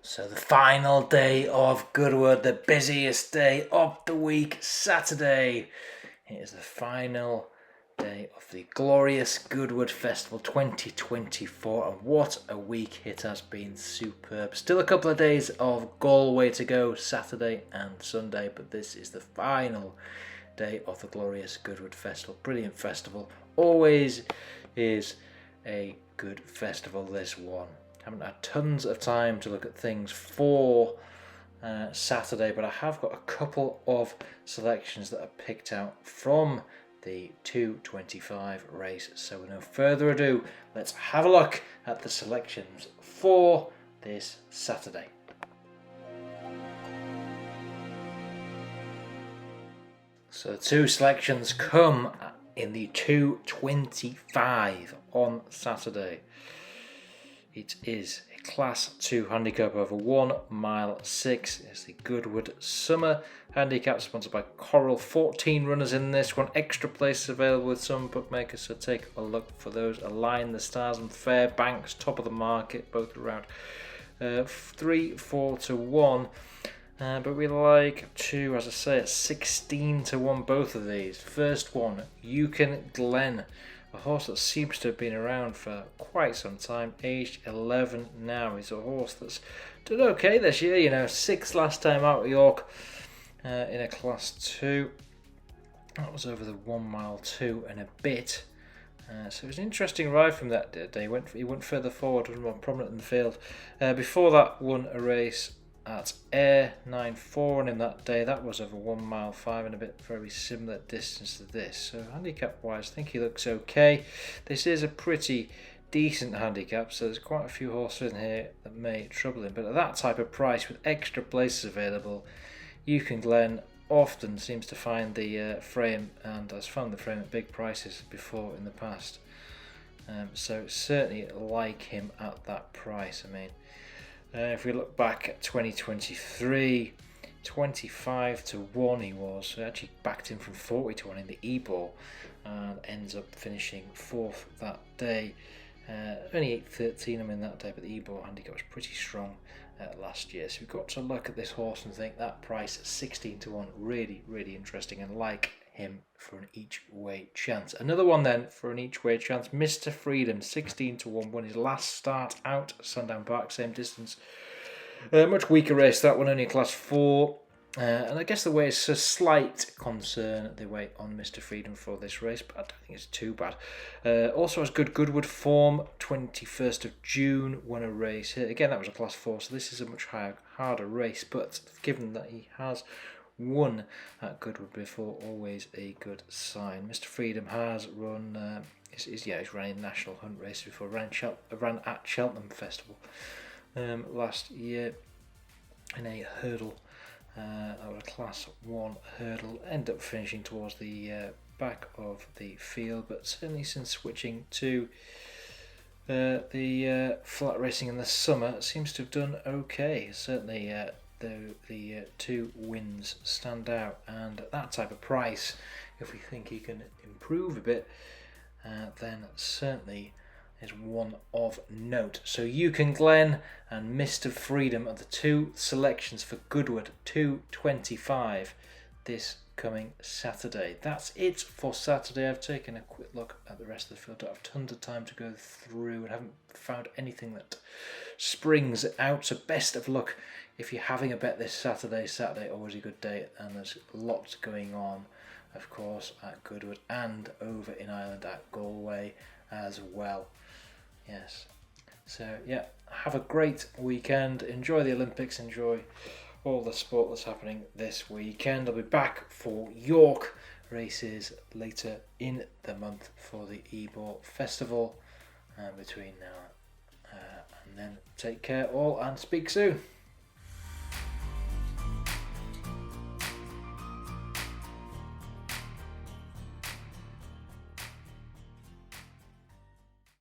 So the final day of Goodwood, the busiest day of the week, Saturday. It is the final day of the glorious Goodwood Festival 2024, and what a week it has been. Superb. Still a couple of days of Galway to go, Saturday and Sunday, but this is the final day of the glorious Goodwood Festival. Brilliant festival. Always is a good festival, this one. Haven't had tons of time to look at things for Saturday, but I have got a couple of selections that are picked out from the 2:25 race. So with no further ado, let's have a look at the selections for this Saturday. So the two selections come in the 2:25 on Saturday. It is a Class 2 handicap over 1 mile 6. It's the Goodwood Summer Handicap, sponsored by Coral. 14 runners in this one. Extra places available with some bookmakers, so take a look for those. Align the Stars and Fairbanks, top of the market, both around 3, 4 to 1. But we like to, as I say, at 16 to 1, both of these. First one, Yukon Glen. A horse that seems to have been around for quite some time, aged 11 now. He's a horse that's done okay this year, 6th last time out at York in a Class 2. That was over the 1 mile 2 and a bit. So it was an interesting ride from that day. He went further forward, was more prominent in the field. Before that, won a race at Ayr 9-4 on him that day. That was over 1 mile 5 and a bit, very similar distance to this. So handicap wise, I think he looks okay. This is a pretty decent handicap, so there's quite a few horses in here that may trouble him. But at that type of price, with extra places available, Yukon Glen often seems to find the frame, and has found the frame at big prices before in the past. So certainly like him at that price. If we look back at 2023, 25 to 1 he was. So actually backed him from 40 to 1 in the E-Ball, and ends up finishing 4th that day. Only 8.13 that day, but the E-Ball handicap was pretty strong last year. So we've got to look at this horse and think that price at 16 to 1, really, really interesting, and like him for an each way chance. Another one then for an each way chance, Mr. Freedom, 16 to 1, won his last start out at Sandown Park, same distance. Much weaker race, that one, only a Class 4. And I guess the weight is a slight concern, the weight on Mr. Freedom for this race, but I don't think it's too bad. Also has good Goodwood form, 21st of June, won a race here. Again, that was a Class 4, so this is a much harder race, but given that he has won at Goodwood before, always a good sign. Mr. Freedom has run, he's ran in National Hunt race before, ran at Cheltenham Festival last year in a hurdle, or a Class 1 hurdle. Ended up finishing towards the back of the field, but certainly since switching to the flat racing in the summer, seems to have done okay. Certainly the 2 wins stand out, and at that type of price, if we think he can improve a bit, then certainly is one of note. So Yukon Glen and Mr. Freedom are the 2 selections for Goodwood 2:25 this coming Saturday. That's it for Saturday. I've taken a quick look at the rest of the field. I have tons of time to go through and haven't found anything that springs out. So best of luck if you're having a bet this Saturday. Saturday, always a good day, and there's lots going on, of course, at Goodwood and over in Ireland at Galway as well. Yes. So yeah, have a great weekend. Enjoy the Olympics. Enjoy all the sport that's happening this weekend. I'll be back for York races later in the month for the E-Ball Festival between now and then. Take care all, and speak soon.